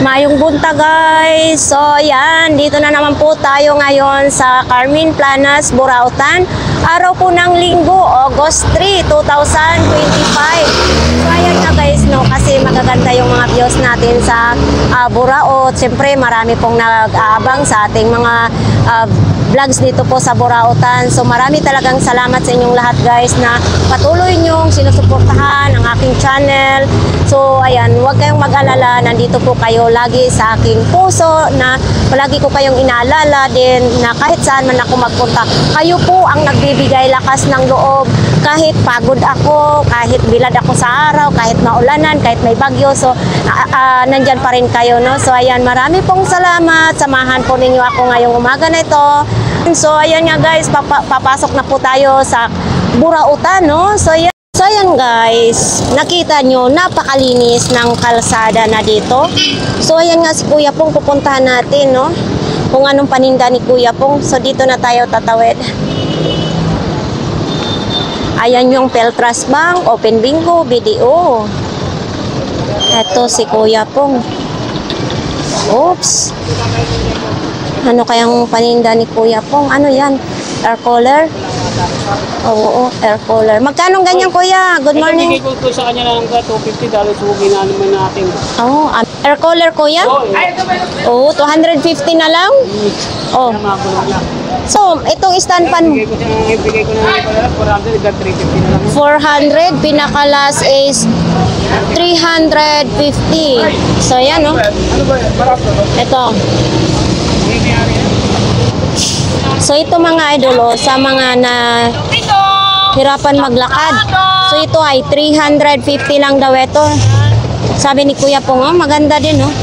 Mayong bunta guys. So ayan, dito na naman po tayo ngayon sa Carmen Planas, Burautan. Araw po ng Linggo, August 3, 2025. So ayan na guys, no, kasi magaganda yung mga views natin sa Buraot. Siyempre marami pong nag-aabang sa ating mga vlogs dito po sa Burautan. So marami talagang salamat sa inyong lahat guys na patuloy nyong sinusuportahan ang aking channel. So ayan, huwag kayong mag-alala, nandito po kayo lagi sa aking puso na palagi ko kayong inaalala din na kahit saan man ako magpunta, kayo po ang nagbibigay lakas ng loob. Kahit pagod ako, kahit bilad ako sa araw, kahit maulanan, kahit may bagyo, so nandyan pa rin kayo, no? So ayan, marami pong salamat. Samahan po ninyo ako ngayong umaga na ito. So ayan nga guys, papasok na po tayo sa Burautan, no? So ayan guys, nakita nyo, napakalinis ng kalsada na dito. So ayan nga si Kuya Pong, pupuntahan natin, no? Kung anong paninda ni Kuya Pong. So dito na tayo tatawid. Ayan yung Peltras Bank, Open Bingo, BDO. Ito si Kuya Pong. Oops. Ano kayang paninda ni Kuya Pong? Ano yan? Air cooler? Oo, air cooler. Magkano ganyan Kuya? Good morning. Bigay ko sa kanya lang $250. Sugi na naman natin. Oh, air cooler Kuya? Oo, 250 na lang? Oh. So, itong stand pan Bigay ko na 400, 350 na lang. 400, pinakalas is 350. So, yan, no? Ito. So, ito mga idol, sa mga na hirapan maglakad. So, ito ay 350 lang daw ito. Sabi ni Kuya Pong, oh, maganda din, no?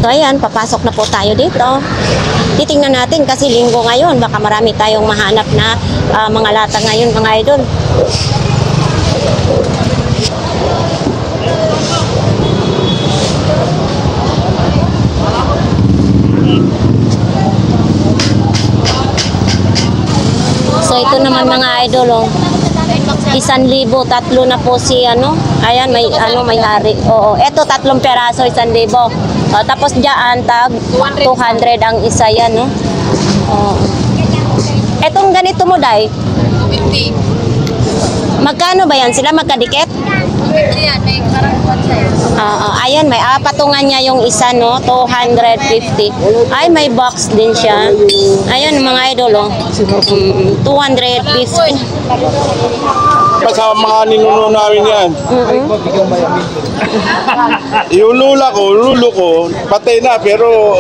So, ayan, papasok na po tayo dito. Titingnan natin kasi linggo ngayon. Baka marami tayong mahanap na mga lata ngayon, mga idol. So, ito naman mga idol, oh. 1,000, tatlo na po si ano. Ayan, may ano, may hari. Oo, eto 3 peraso, 1,000. Tapos diyan tag 200 ang isa yan, no. Oo. Etong ganito mo, Day? 250. Magkano ba yan? Sila magkadikit? 250 yan, may parang ayan, may patungan niya yung isa, no? 250. Ay, may box din siya. Ayan, mga idol, oh. 250. Sa mga ninuno namin yan. Yung lulo ko, patay na pero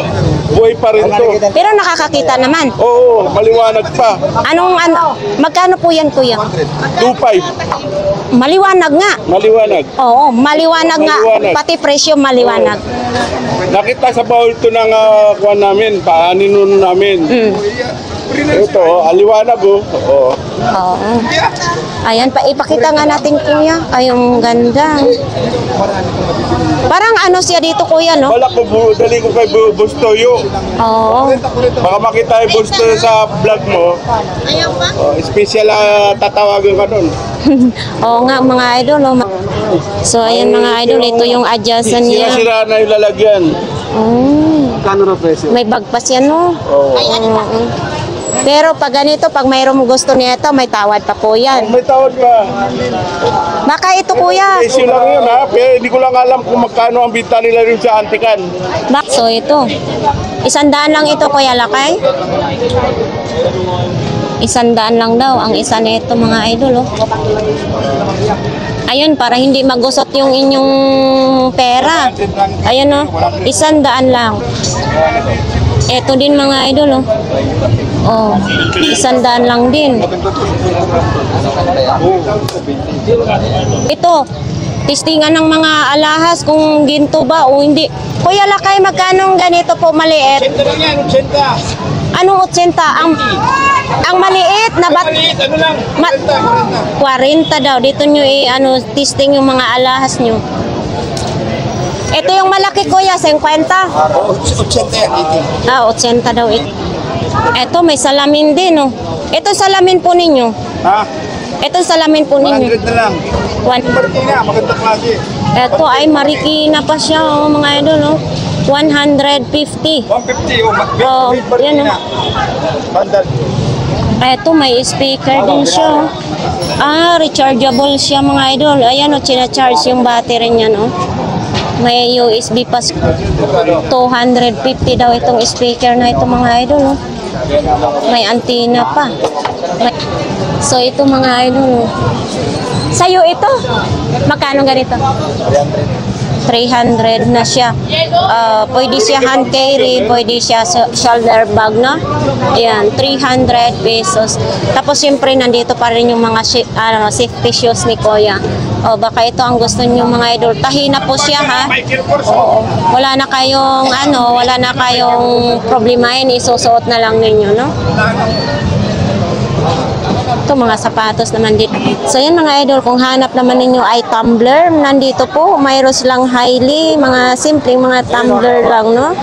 buhay pa rin to. Pero nakakakita naman. Oo, maliwanag pa. Magkano po yan, Kuya? 2.5. Maliwanag nga. Maliwanag. Oo, maliwanag nga. Pati presyo maliwanag. Nakita sa baul to ng kuwan namin, ninuno namin. Ito, aliwanag oh. Oo. Oo. Ayan, ipakita nga natin Kuya. Ay, yung ganda. Parang ano siya dito Kuya, no? Wala ko, dali ko kay Bustoyo. Oo. Baka makita yung Bustoyo sa vlog mo. Special tatawagan ka nun. Oo nga mga idol. Oh. So, ayan mga idol, ito yung adjacent niya. Sira na yung lalagyan. Kano na presyo? May bagpas yan, no? Oo. Pero pag ganito, pag mayroong gusto nito, may tawad pa po yan. May tawad ka. Baka ito Kuya. Presyo lang yun ha, pero hindi ko lang alam kung magkano ang bita nila rin sa Antikan. So ito, 100 lang ito Kuya Lakay. 100 lang daw ang isa nito mga idol, oh. Ayun, para hindi magusot yung inyong pera. Ayun, oh, 100 lang. Ito din mga idol, oh. Oh, 100 lang din. Ito, testingan ng mga alahas kung ginto ba o hindi. Kuya Lakay, magkano ganito po maliit? 80 lang yan, 80. Anong 80? Ang maliit na bat? 40 daw. Dito nyo testing yung mga alahas nyo. Ito yung malaki Kuya, 50? 80 yan, 80. 80 daw ito. Ito, may salamin din, oh. Ito salamin po ninyo. Ha? Ito salamin po ninyo. 100 na lang. Marikina, maganda klase. Ito ay Marikina pa siya, oh, mga idol, oh. 150. 150 o Oh, yan o. Bandal. Eto, may speaker din siya. Rechargeable siya mga idol. Ayan o, charge yung battery niya, no? May USB pa. 250 daw itong speaker na ito mga idol, no? May antenna pa. So, ito mga idol. Sa'yo ito? Magkano ganito? 300 na siya. Pwede siya hand carry, pwede siya shoulder bag, no? Ayan, 300 pesos. Tapos siyempre nandito pa rin yung mga safety shoes ni Kuya. Baka ito ang gusto niyo mga idol. Tahi na po siya, ha? Oo. Wala na kayong problemahin, isusuot na lang ninyo, no? Ito, mga sapatos naman dito. So, yan mga idol, kung hanap naman ninyo ay tumbler, nandito po, mayroon silang highly, mga simpleng mga tumbler lang, no?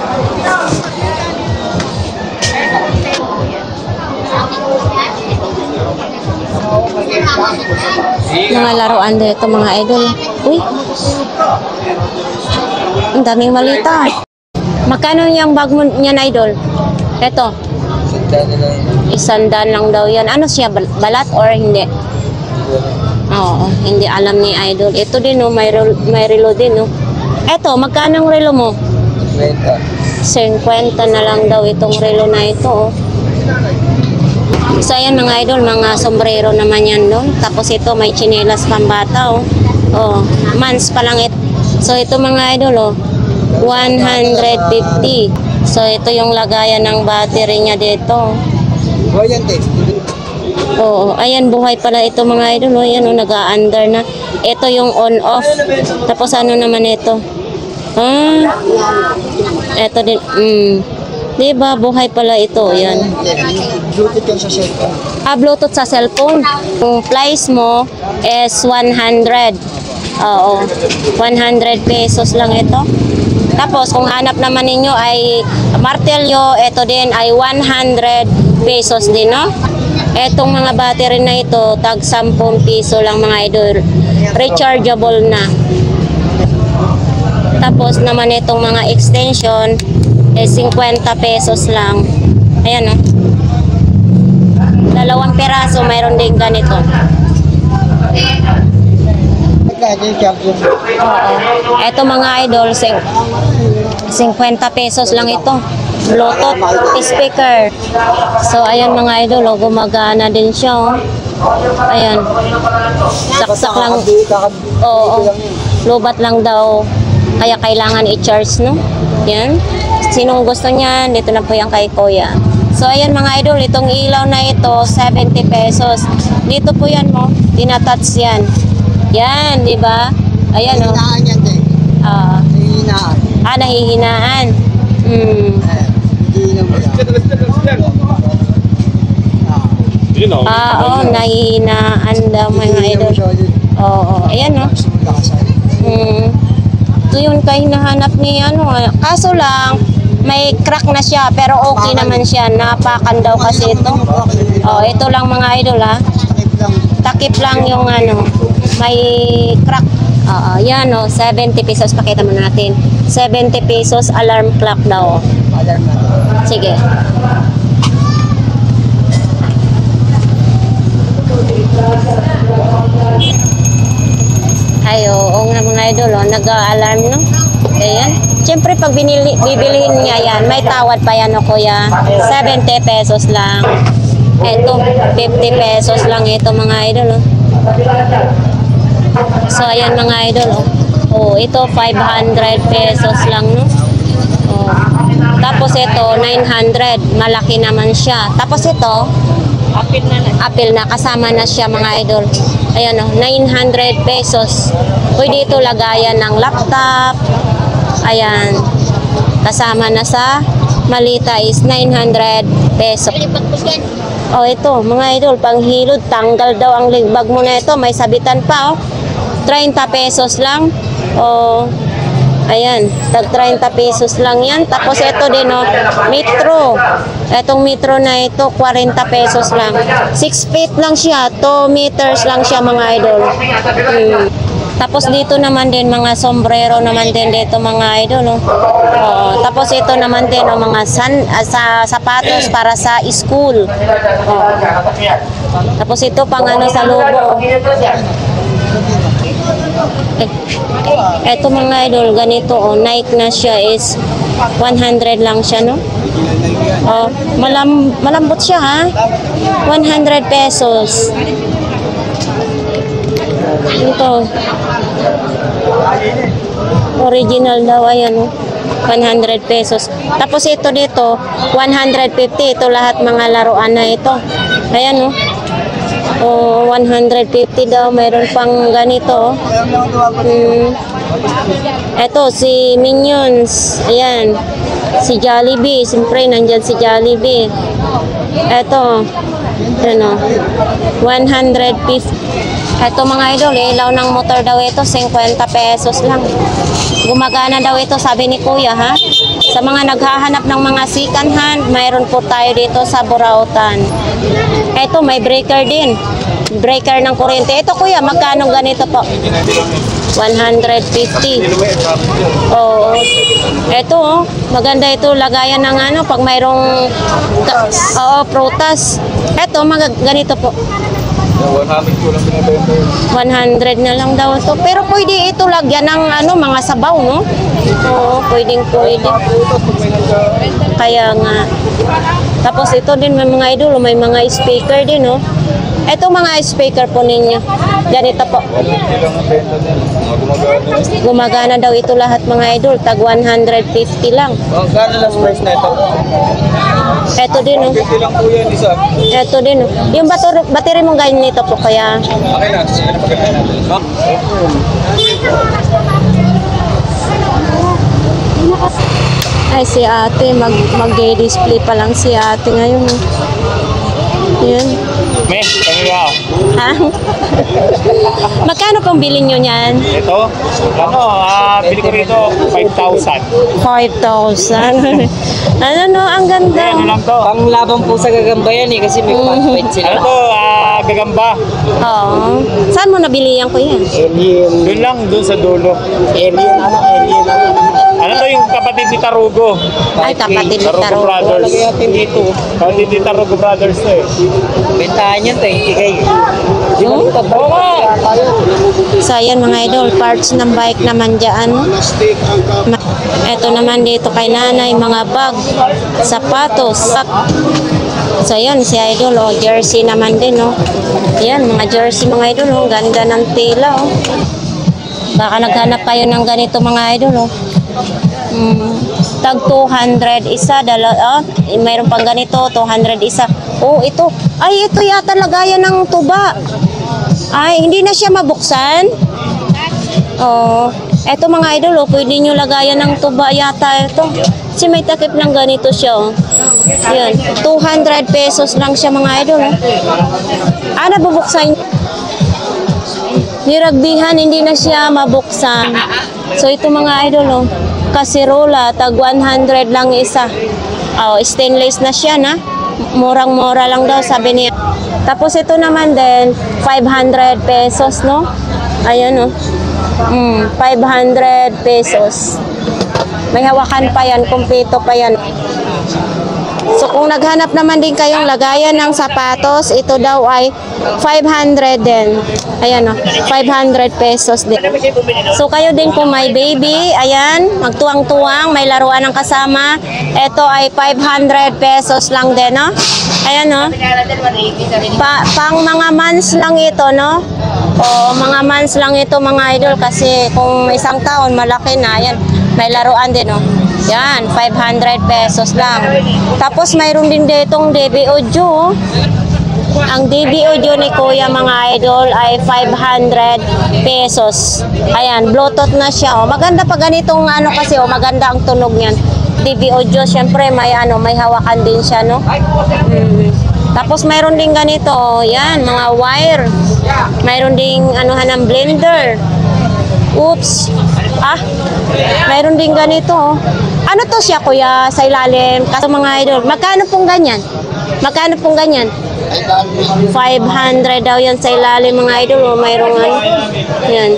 Mga laruan dito, mga idol. Uy! Ang daming malita. Magkano yung bag mo niyan, idol? Ito. 100 lang daw yan. Ano siya? Balat or hindi? Oo, hindi alam ni idol. Ito din, no? May relo din, no? Ito, magkano ang relo mo? 50 na lang daw itong relo na ito, oh. So, ayan mga idol, mga sombrero naman yan doon. Tapos ito, may chinelas pambata, oh. Oh, months pa lang ito. So, ito mga idol, oh. 150. So, ito yung lagayan ng battery niya dito. Oo, ayan, buhay pala ito mga idol. Ayan, nag-a-under na. Ito yung on-off. Tapos ano naman ito? Ito din. Diba, buhay pala ito. Yan. Bluetooth yan sa cellphone. Bluetooth sa cellphone. Yung price mo is 100. Oo, 100 pesos lang ito. Tapos, kung hanap naman ninyo ay martelyo, ito din ay 100 pesos din, no? Etong mga battery na ito, tag 10 piso lang mga idol. Rechargeable na. Tapos naman itong mga extension, 50 pesos lang. Ayan, no? 2 peraso, mayroon din ganito. Oo. Ito mga idol, 50 pesos lang ito. Bluetooth speaker. So, ayan mga idol, gumagana din siya, oh. Ayan. Saksak lang. Oo. Lubat lang daw. Kaya kailangan i-charge, no? Yan. Sinong gusto niyan, dito na po yan kay Kuya. So, ayan mga idol, itong ilaw na ito, 70 pesos. Dito po yan, mo. Tinatouch yan. Yan, di ba? Ayan, oh. Nahihinaan yan, te. Nahihinaan. Nahihinaan. Hindi naman yan. Nahihinaan daw mga idol. Oo, ayan, oh. Ito yun kayo hinahanap ni ano. Kaso lang, may crack na siya, pero okay naman siya. Napakan daw kasi ito. Ito lang mga idol, ha. Takip lang yung ano. May crack. Yan, oh, 70 pesos. Pakita mo natin. 70 pesos alarm clock daw. Alarm natin. Sige. Ay, oo nga mga idol, oh, nag-alarm, no? Ayan. Siyempre, pag bibilihin niya yan, may tawad pa yan, o Kuya. 70 pesos lang. Ito, 50 pesos lang ito mga idol, oh. So, ayan mga idol, oh. Oh, ito, 500 pesos lang, no? Oh. Tapos ito, 900. Malaki naman siya. Tapos ito, apil na, kasama na siya mga idol. Ayan, oh, 900 pesos. Pwede ito lagayan ng laptop. Ayan. Kasama na sa malita is 900 pesos. Oh, ito, mga idol, panghilod, tanggal daw ang ligbag mo na ito. May sabitan pa, oh. 30 pesos lang. Oh, ayan, tag 30 pesos lang yan. Tapos ito din, oh, metro. Etong metro na ito, 40 pesos lang. 6 feet lang siya, 2 meters lang siya mga idol. Tapos dito naman din mga sombrero naman din dito mga idol, no? Oo. Tapos ito naman din mga sapatos para sa school. Oo. Tapos ito pang ano sa lobo. Ito mga idol, ganito Nike na siya is 100 lang siya, no? Oh, malambot siya ha. 100 pesos. Ito. Original daw, ayan, 100 pesos. Tapos ito dito, 150. Ito lahat mga laruan na ito. Ayan, oh, 150 daw. Mayroon pang ganito. Ito, si Minions. Ayan. Si Jollibee. Siyempre, nandyan si Jollibee. Ito. Ano, 150. Ito mga idol, ilaw ng motor daw ito, 50 pesos lang. Gumagana daw ito, sabi ni Kuya, ha? Sa mga naghahanap ng mga second hand, mayroon po tayo dito sa Burautan. Ito, may breaker din. Breaker ng kuryente. Ito Kuya, magkano ganito po? 150. Oo. Ito, maganda ito, lagayan ng ano, pag mayroong prutas. Ito, ganito po. 100 na lang daw ito. Pero pwede ito lagyan ng ano, mga sabaw, no? Oo, pwede. Kaya nga. Tapos ito din may mga idol, may mga speaker din, no? Ito mga speaker po ninyo. Ganito po. Gumagana daw ito lahat mga idol. Tag 150 lang. Gano'n last price na ito? Ito din, no? 50 lang po yan isa. Ito din, no? Yung battery mong ganito po, kaya... Okay na, sige na pagkakas natin. Ay, si ate, mag-display pa lang si ate ngayon. Yan. Me, kanya. Ha? Magkano pong bilhin nyo niyan? Ito, bili ko rito 5,000. 5,000. Ano no, ang ganda. Ano lang to? Panglaban po sa gagamba yan kasi may pang-point sila. Ano to, gagamba. Oo. Saan mo nabili yan, kuya? Doon lang, doon sa dulo. Alien. Ano to yung kapatid ni Tarugo? Ay, kapatid ni Tarugo Tarugo. Brothers. Lagay natin dito. Kapatid ni Tarugo Brothers to eh. Bentahan yan, 20K. Hmm? Oo nga! So, ayan mga idol, parts ng bike naman dyan. Ito naman dito kay nanay, mga bag, sapatos. So, ayan, si idol, jersey naman din, Ayan, mga jersey mga idol, ganda ng tela, Baka naghanap kayo ng ganito mga idol, Tag 200 isa, mayroon pang ganito, 200 isa. Oh, ito. Ay, ito yata lagayan ng tuba. Ay, hindi na siya mabuksan. Oh, eto mga idol, pwede nyo lagayan ng tuba yata ito. Kasi may takip ng ganito siya, Yan, 200 pesos lang siya mga idol, nabubuksan. Niragbihan, hindi na siya mabuksan. So, ito mga idol, kasirola, tag 100 lang isa. Stainless na siya, Murang-mura lang daw, sabi niya. Tapos ito naman din, 500 pesos, Ayan, 500 pesos. May hawakan pa yan, kumpleto pa yan. So kung naghanap naman din kayong lagayan ng sapatos, ito daw ay 500 din. Ayan 500 pesos din. So kayo din kung may baby, ayan, magtuwang-tuwang, may laruan ng kasama, ito ay 500 pesos lang din, Ayan, pang mga months lang ito, O mga months lang ito mga idol, kasi kung isang taon, malaki na, ayan, may laruan din, Yan, 500 pesos lang. Tapos mayroon din ditong DB Audio. Ang DB Audio ni Kuya mga idol ay 500 pesos. Ayan, Bluetooth na siya. Maganda pa ganitong kasi maganda ang tunog niyan. DB Audio, syempre may may hawakan din siya, Tapos mayroon din ganito, yan, mga wire. Mayroon ding ng blender. Oops. Mayroon din ganito. Ano to siya, kuya, sa ilalim? Kasi mga idol, magkano pong ganyan? Magkano pong ganyan? 500 daw yan sa ilalim mga idol. O, mayroong ano. Yan.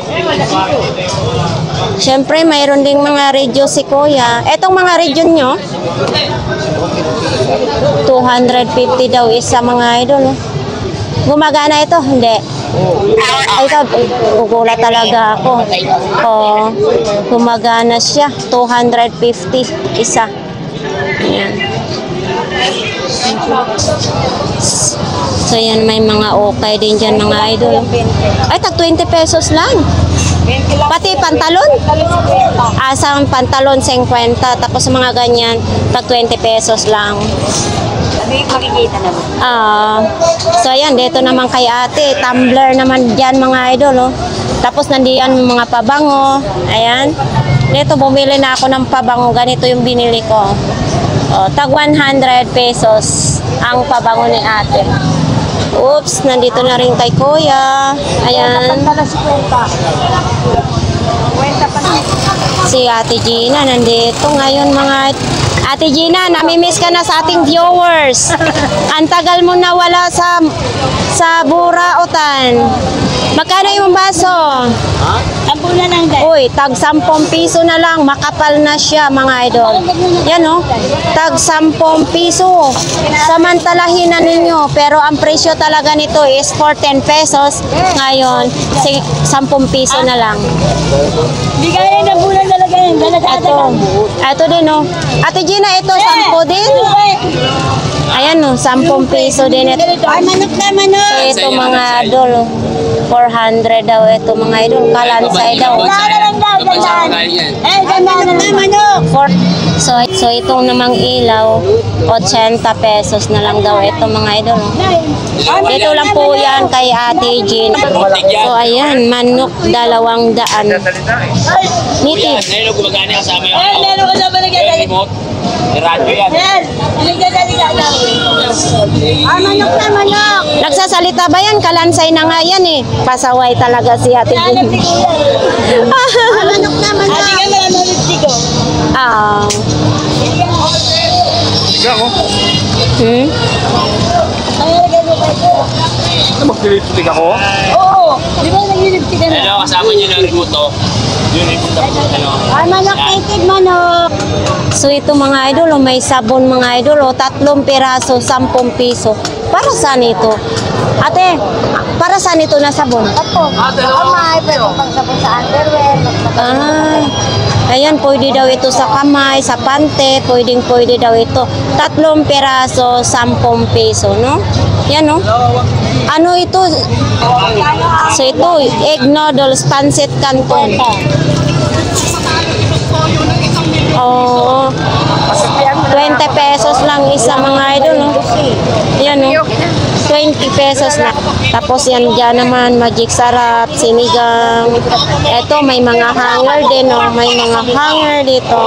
Siyempre, mayroon ding mga radio si Kuya. Etong mga radio nyo, 250 daw isa mga idol. Oh. Gumagana ito? Hindi. Ay, ito, gugulat talaga ako. Oh, gumagana siya. 250 isa. Ayan. So, yan, may mga okay din dyan mga idol. Ay, tag 20 pesos lang. Pati pantalon? Asang pantalon 50, tapos mga ganyan, tag 20 pesos lang. Makikita naman. So ayan, dito naman kay ate, tumbler naman dyan mga idol. Oh. Tapos nandiyan yung mga pabango. Ayan. Dito bumili na ako ng pabango, ganito yung binili ko. Tag 100 pesos ang pabango ni ate. Oops, nandito na rin kay Kuya. Ayan. Si Ate Gina nandito ngayon mga Ate Gina, namimiss ka na sa ating viewers. Ang tagal mo na wala sa Burautan. Magkano yung baso? Tampo na lang dahil. Uy, tag 10 piso na lang. Makapal na siya mga idol. Yan o. Tag 10 piso. Samantalahin na ninyo. Pero ang presyo talaga nito is for 10 pesos. Ngayon, 10 piso na lang. Hindi kaya na bulan talaga yun. Ito din o. Ate Gina, ito 10 din. Ayan o, 10 piso din ito. Ay, manok na manok. So, ito mga idol, 400 daw ito mga idol. Kalansay daw. Wala lang daw, gandaan. Eh, gandaan na manok. So itong namang ilaw, 80 pesos na lang daw ito mga idol. Dito lang po yan kay Ate Jean. So ayan, manok 200. Nitid. Ngayon, gumagana kasama yung Eh, meron ka na ba nagagalit? remote. Yung radyo yan. Yan, nagagalit ka na. Ah, manok na manok. Nagsasalita ba yan? Kalansay na nga yan eh. Pasaway talaga si Ate Hanap Jean. ni Kuya. Manok na manok. Ate ka na lipstick ko. Ah. Ikaw, Hmm? Ay, nagagalit ko. magpilipstick ako. Oo, di ba nag-lipstick ka na? Ano, kasama niyo ng remote, oh. Yun, ano. Ah, manok native manok. So ito mga idol, oh, may sabon mga idol, oh, 3 piraso, 10 piso. Para saan ito? Ate, para saan ito na sabon? Opo. Kamay, pwede pang sabon sa underwear. Ayan, pwede daw ito sa kamay, sa pante, pwede daw ito. 3 piraso, 10 piso, no? Yan, no? Ano ito? So ito, egg noodles, pancit canton. Oh, 20 pesos lang isa mga idol, no? Yan, no? 20 pesos na. Tapos yan dyan naman, magic sarap, sinigang. Ito, may mga hanger din, no? May mga hanger dito.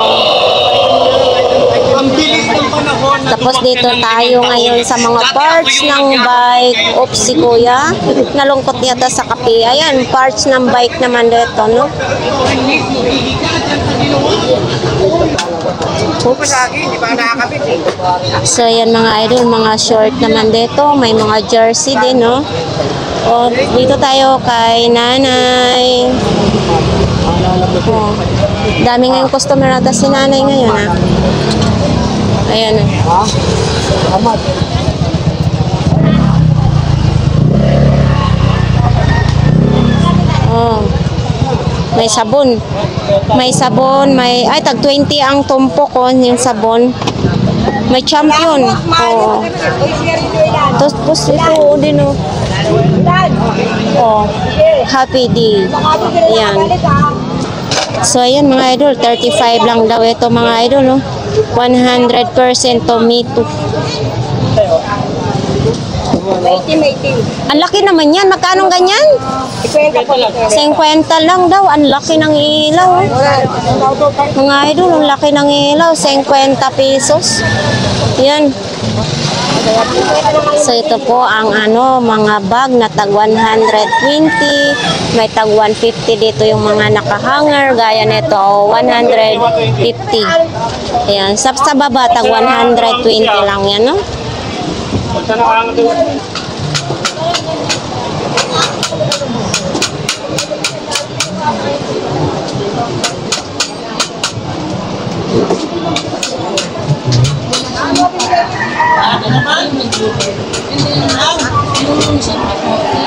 Tapos dito tayo ngayon sa mga parts ng bike. Oops, si Kuya. Nalungkot yata sa kape. Ayan, parts ng bike naman dito, no? Oops. So, ayan mga idol, mga short naman dito. May mga jersey din, no? O, dito tayo kay nanay. Oh, dami ngayong customer nata si nanay ngayon, ha? Ayan, oh. May sabon. May sabon, ay tag 20 ang tumpok ko yung sabon. May champion. Oh. Tapos ito din, oh. Oh. Happy day. Ayan. So ayan mga idol, 35 lang daw ito mga idol, no? 100% tomato. Ang laki naman yan. Magkano ganyan? 50 lang daw. Ang laki ng ilaw. Mga idol, ang laki ng ilaw. 50 pesos. Yan. So ito po ang mga bag na tag 120. May tag 150 dito yung mga nakahanger. Gaya nito, 150. Ayan. Sa baba, tag 120 lang yan, no?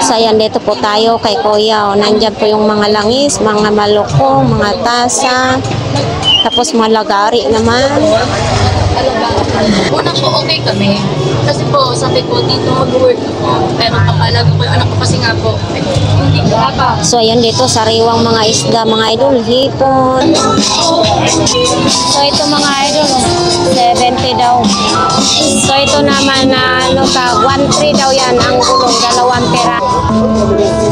So ayan, dito po tayo kay Kuya. O, nandyan po yung mga langis, mga malukong, mga tasa. Tapos mga lagari naman. Una po, okay kami. Kasi po, sabi ko, dito mag-work ako. Pero papalaga ko yung anak ko kasi nga po, hindi ko pa. So ayan, dito sariwang mga isda, mga idol, hipon. So ito mga idol, 70 daw. So ito naman na ano ta, 1.3 daw yan ang gulong, 2 pera.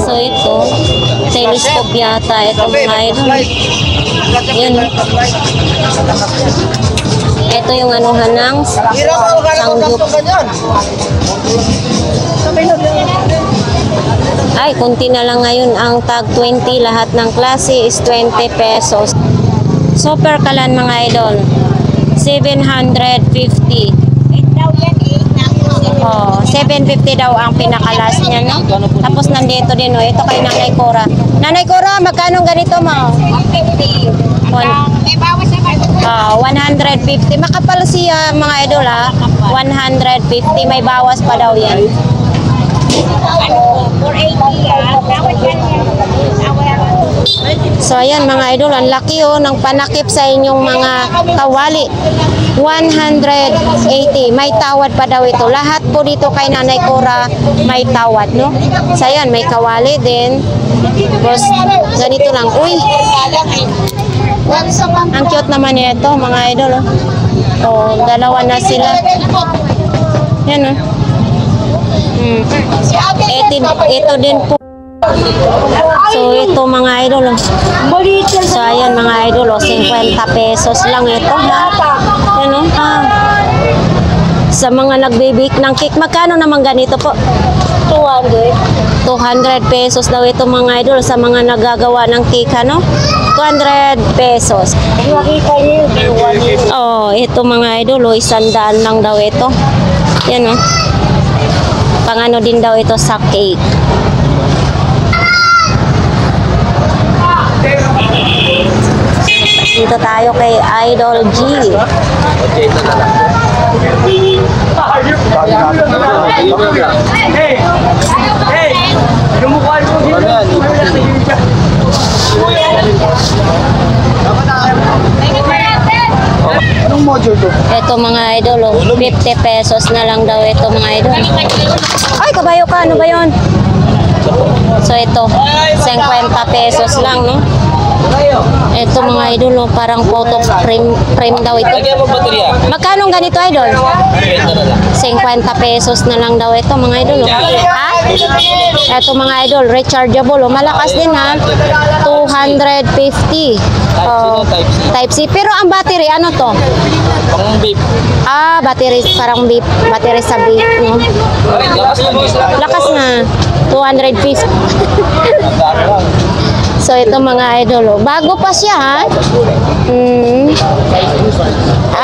So ito, telescope yata ito mga idol. Yan. Ito yung anuhan ng sanggop. Ay, kunti na lang ngayon ang tag 20. Lahat ng klase is 20 pesos. Super kalan mga idol. 750. Oh, 750 daw ang pinakalas niya, no? Tapos nandito din, oh. Ito kay Nanay Cora. Nanay Cora, magkano ganito mo? 150. May bawas naman. 150. Makapal siya mga idol, ha? 150. May bawas pa daw yan. Ano po? 480 Bawas yan. So ayan mga idol, ang laki oh ng panakip sa inyong mga kawali. 180. May tawad pa daw ito. Lahat po dito kay Nanay Cora may tawad, no? So ayan, may kawali din. Tapos ganito lang. Uy, ang cute naman ito mga idol, oh. Oh, dalawa na sila. Yan, oh. Ito din po. So ito mga idol, oh. So ayan mga idol, oh, 50 pesos lang ito, ha. Yan, oh. Sa mga nagbe-bake ng cake, magkano naman ganito po? 200 pesos daw ito mga idol sa mga nagagawa ng cake, ano? 200 pesos. Oh, ito mga idol, oh, 100 lang daw ito. Yan, oh. Pangano din daw ito sa cake. Dito tayo kay Idol G. Ito mga idol, oh, 50 pesos na lang daw ito mga idol. Ay, kabayo ka, ano ba yun? So ito, 50 pesos lang, no? Ito mga idol, oh, parang photo frame daw ito. Magkano ganito idol? 50 pesos na lang daw ito mga idol, oh. Ha? Ito mga idol, rechargeable, oh. Malakas din, ha? 250. Oh, type C. Pero ang battery, ano to? Pang vape. Ah, battery, parang vape. Battery sa vape, no? Lakas na. 250. So, ito mga idol, oh. Bago pa siya, ha?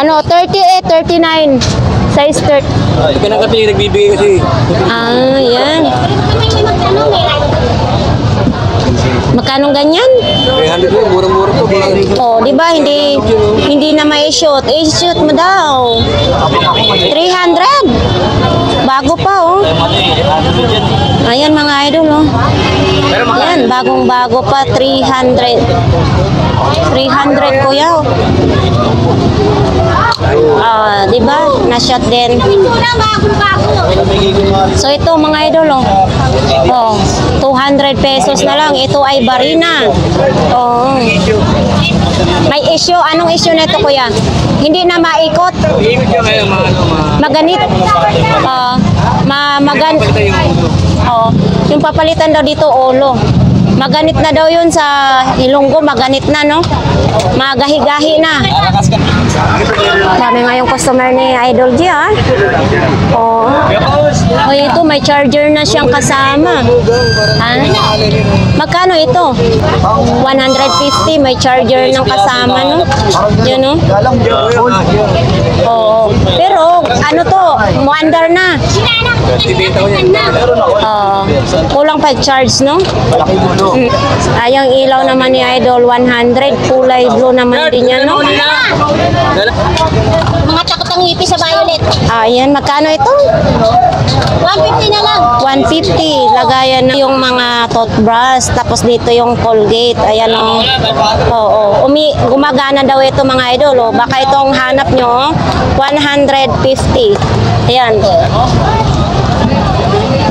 Ano, 38, 39. Size 30. Ika na kasi nagbibigay kasi. Ah, yan. Magkano ganyan? 300 po, murang-mura po. Oh, di ba hindi na may shoot. I-shoot mo daw. 300. Bago pa, oh. Ayan mga idol, oh. Ayan, bagong-bago pa, 300. 300 kuya, oh. Ah, di ba? Na-shot din. So ito mga idol, oh. Oh, 200 pesos na lang. Ito ay barina. Oh. May issue. Anong issue nito kuya? Hindi na maikot. Maganit. Maganit. Oh, yung papalitan daw dito ulo. Maganit na daw yun sa Ilonggo, maganit na, no? Magahi-gahi na. Dami nga yung customer ni Idol G, ha? Oh. O ito, may charger na siyang kasama. Ha? Magkano ito? 150, may charger ng kasama, no? Yan, no? Oo. Pero, ano to? Muandar na. Kulang pa charge, no? Ayang ilaw naman ni Idol, 100. Kulay blue naman din yan, no? Mga takot ang ngipis sa violet. Ayan, magkano ito? 150 na lang. 150. Lagayan na yung mga toothbrush. Tapos dito yung Colgate. Ayan o. Oo. Gumagana daw ito mga idol. O. Baka itong hanap nyo. 150. Ayan.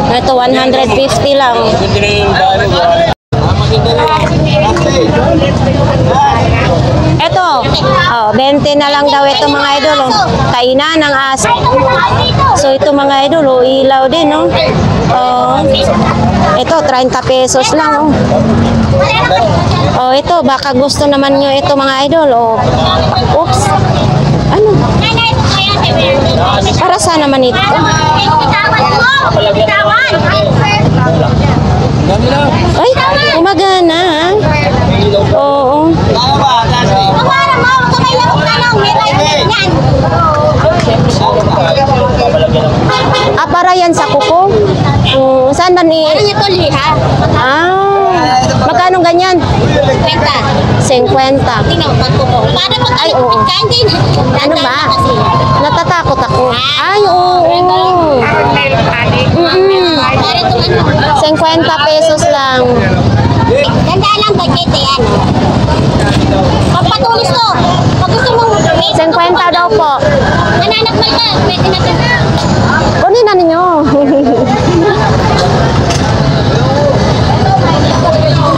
Ito 150 lang. Ito. Oh, 20 na lang daw ito mga idol. Oh. Kainan ng aso. So ito mga idol, oh, ilaw din, no? Oh. Ito 30 pesos lang, oh. Oh, ito baka gusto naman nyo ito mga idol, oh. Oops. Ano? Para saan naman ito? Ay, gumagana. Oo. Para yan sa kuko? Saan ba ni? Ano ito, liha? Magkano ganyan? 50. 50. Tingnan mo, pagkuko. Para pag Ay, oo. hindi. Ano ba? Natatakot ako. Ay, oo. Para itong ano. 50 pesos lang. Ganda lang budget yan. Pagpatulis to. Pag gusto mong 50 daw po. mananakmal ka, pwede na ito. Kunin na ninyo.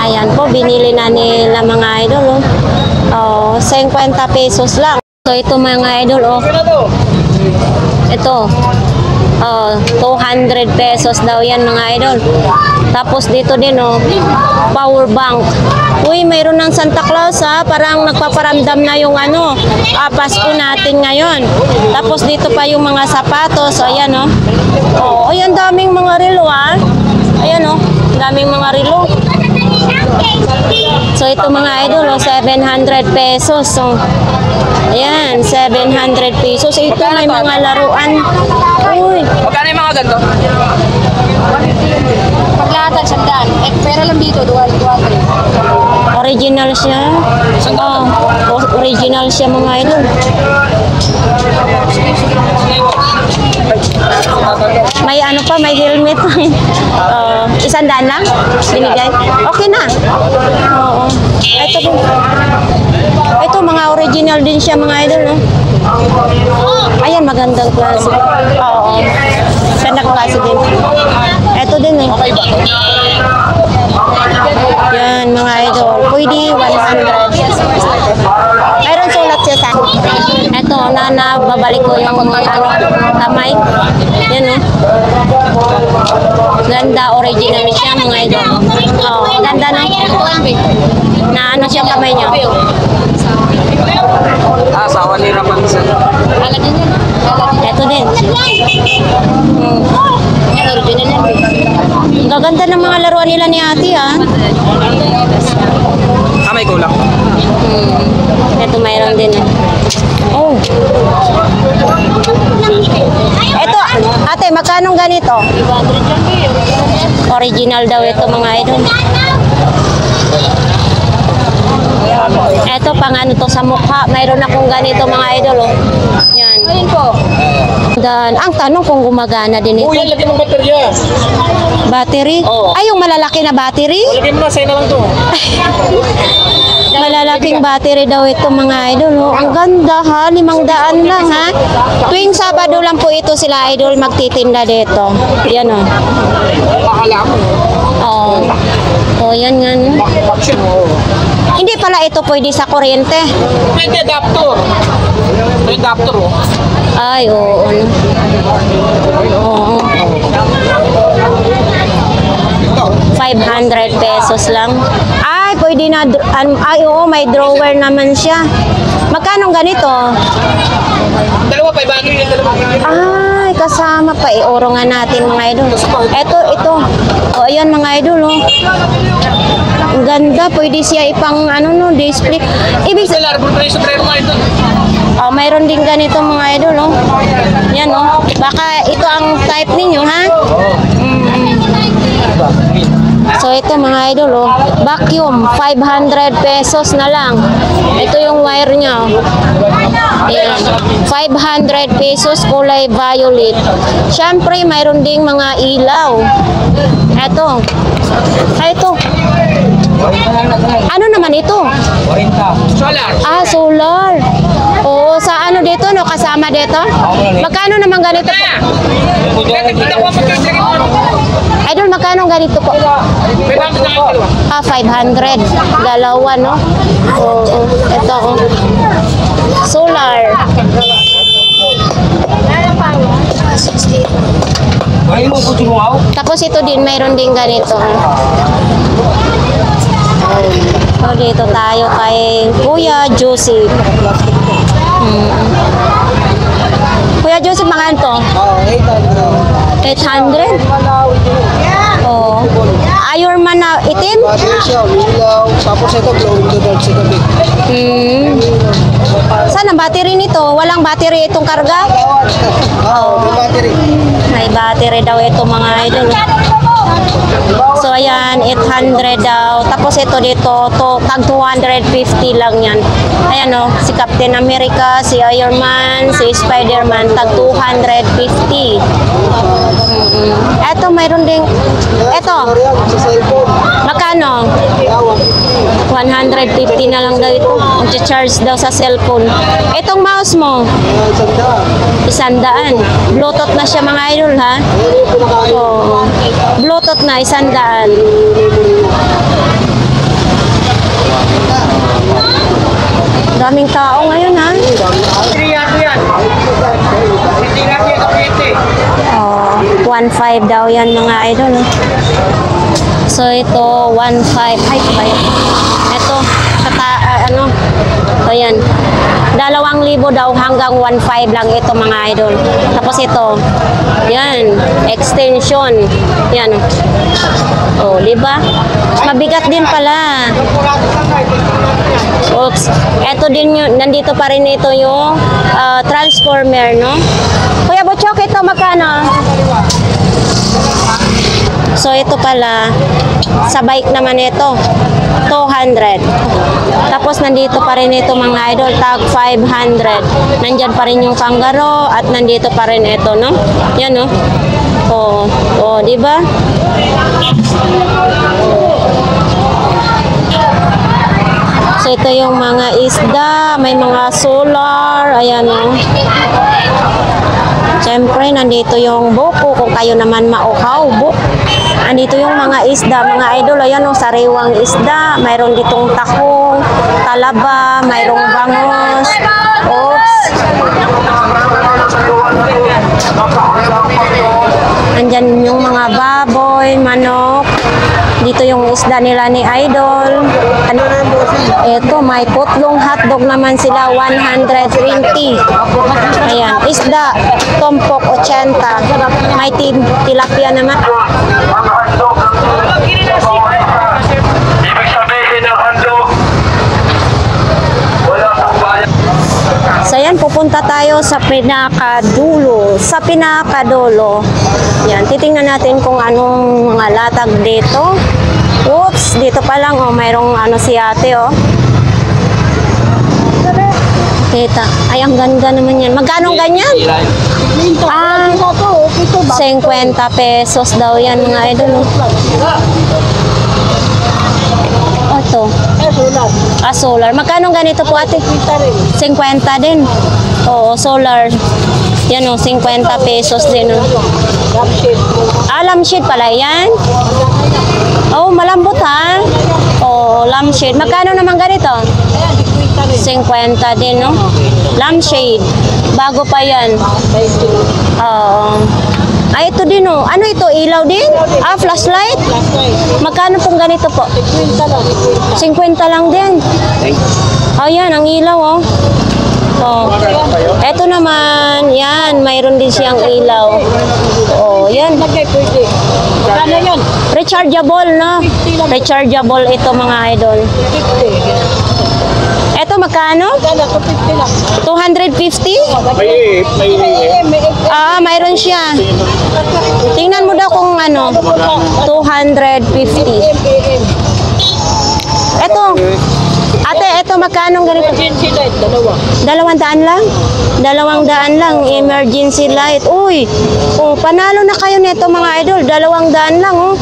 Ayan po, binili na nila mga idol. Oh. 50 pesos lang. So ito mga idol, oh. Ito. 200 pesos daw yan mga idol. Tapos dito din, oh, power bank. Uy, mayroon ng Santa Claus, ha. Parang nagpaparamdam na yung ano, Pasko natin ngayon. Tapos dito pa yung mga sapatos. So, ayan, oh. Oh, ayan, daming mga relo, ha. Ayan, oh. Daming mga relo. So ito mga idol, oh, 700 pesos. So, ayan, 700 pesos. Ito may mga laruan. Uy. Magkano yung mga ganito? Paglatan, sandaan. Eh, pera lang dito, 200. Original siya. Oh, original siya mga idol. May ano pa, may helmet. 100 lang? Binigay? Okay na. Oo. Ito po. Ito, mga original din siya mga idol, no? Ayan, magandang klase. Oo. Gandang klase din. Ito din, eh. Yan, mga idol. Pwede, 100. Mayroon sulat siya sa ito, babalik ko yung kamay. Yan, no? Ganda, original siya, mga idol. Oh, ganda na. Na ano siya kamay niya? Asawa ni Rapunzel. Ito din. Gaganda ng mga laruan nila ni ate, ah. May kulang. Ito mayroon din, eh. Oh. Ito, ate, magkano ganito? Original daw ito mga idol. Ito pang ano to sa mukha. Mayroon akong ganito mga idol, oh. Yan. Ayun po. Dan, ang tanong kung gumagana din ito. Yan, lagyan ng baterya. Battery? Oo. Ay, yung malalaki na battery? Lagyan mo na, sa'yo na lang to. Malalaking battery daw ito mga idol. Oh. Ang ganda ha, 500 lang ha. Tuwing Sabado lang po ito sila idol magtitinda dito. Yan o. Pakala mo. Oo. Oh, yan nga. No? Action mo. Hindi pala ito pwede sa kuryente. Pwede adapter. May adapter, oh. Ay, oo. Oo. 500 pesos lang. Ay, pwede na. Ay, oo, may drawer naman siya. Magkano ganito? Dalawa, 500 yung dalawa. Ay, kasama pa. Ioro nga natin mga idol. Ito. O, ayan mga idol, oh. Ang ganda. Pwede siya ipang, display. Ibig Solar, puro tayo sa treno mga ito. Oh, mayroon din ganito mga idol, oh. Yan, oh. Baka ito ang type ninyo, ha? So, ito mga idol, oh. Vacuum, 500 pesos na lang. Ito yung wire niya, oh. Ayan. 500 pesos, kulay violet. Siyempre, mayroon ding mga ilaw. Ito. Ito. Ano naman ito? Solar. Ah, solar. Oo, sa ano dito, no? Kasama dito? Magkano naman ganito po? Idol, magkano ganito po? 500. Dalawa, no? Oo, ito, oh. Solar. Tapos ito din, mayroon din ganito. So, dito tayo kay Kuya Joseph. Kuya Joseph, magkano to? 800? Oh. Ironman na itim? Tapos ito, glowing the dark sa gabi. Saan ang battery nito? Walang battery itong karga? May battery. May battery daw ito mga idol. So ayan, 800 daw. Tapos ito dito, tag 250 lang yan. Ayan o, si Captain America, si Iron Man, si Spider-Man, tag 250. Eto, mayroon ding, eto, Sa cellphone. magkano? 150 na lang daw ito. Mag-charge daw sa cellphone. Itong mouse mo, 100. Bluetooth na siya mga idol, ha? Oo. Bluetooth na, 100. Daming tao ngayon, ha? Oh, 1.5 daw yan mga idol. Oh. So ito 1.5. Ay, ba yan? Ito ito yan. 2,000 daw hanggang 1.5 lang ito mga idol. Tapos ito, yan, extension. Yan. Oh, di ba? Mabigat din pala. Oops. Ito din yung, nandito pa rin ito yung transformer, no? Kuya Butchok, ito magkano? So, ito pala, sa bike naman ito, 200. Tapos, nandito pa rin ito mga idol, tag 500. Nandyan pa rin yung kangaroo at nandito pa rin ito, no? Yan, no? Oh, di ba? So, ito yung mga isda, may mga solar, ayan, no? Siyempre, nandito yung buko, kung kayo naman mauhaw, buko. Andito yung mga isda, mga idol, ayan o, sariwang isda, mayroon ditong tahong, talaba, mayroong bangos, oops. Andyan yung mga baboy, manok, dito yung isda nila ni Idol. Ito, may putlong hotdog naman sila, 120. Ayan, isda, tompok, 80. May tilapia naman. So yan, pupunta tayo sa pinakadulo. Sa pinakadulo. Yan, titingnan natin kung anong mga latag dito. Oops, dito pa lang, oh, mayroong ano si ate, oh. Kita. Ay, ang ganda naman yan. Magkano ganyan? 50 pesos daw yan, mga idol. Oh, ito. Solar. Magkano ganito po, ate? 50 din. Oo, solar. Yan o, 50 pesos din o. Lampshade pala yan? Oh, malambot ha? Oh, lampshade. Magkano naman ganito? 50 din, no? Lampshade. Bago pa yan. Oo. Ay, ito din, oh. Ano ito? Ilaw din? Flashlight? Magkano pong ganito po? 50 lang din. Oh, yan. Ang ilaw, oh. Oh. Ito naman, yan, mayroon din siyang ilaw. Oh, yan. Lagay pwede. Magkano yun? Rechargeable, no? Rechargeable ito mga idol. 50. Ito magkano? Magkano? 250 lang. 250? May Mayroon siya. Tingnan mo daw kung ano. 250. Ito. Ate, ito magkano ganito? Emergency light, dalawa. 200 lang? 200 lang, emergency light. Uy, oh, panalo na kayo nito mga idol. 200 lang, oh.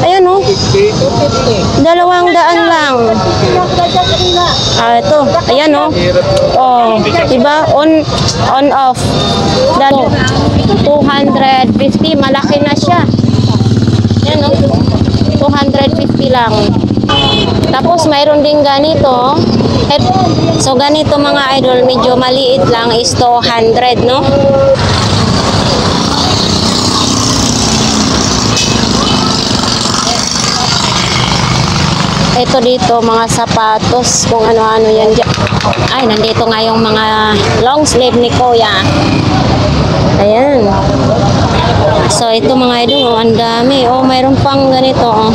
Ayan, oh. 200 lang. Ito. Ayan, oh. Oh, diba? On off. 250. Malaki na siya. Ayan, oh. 250 lang. Tapos mayroon din ganito. So ganito mga idol, medyo maliit lang is 200, no? Ito dito mga sapatos, kung ano-ano yan dyan. Ay, nandito nga yung mga long sleeve ni Kuya. Ayan. So ito mga idol, oh, ang dami. Oh, mayroon pang ganito, oh.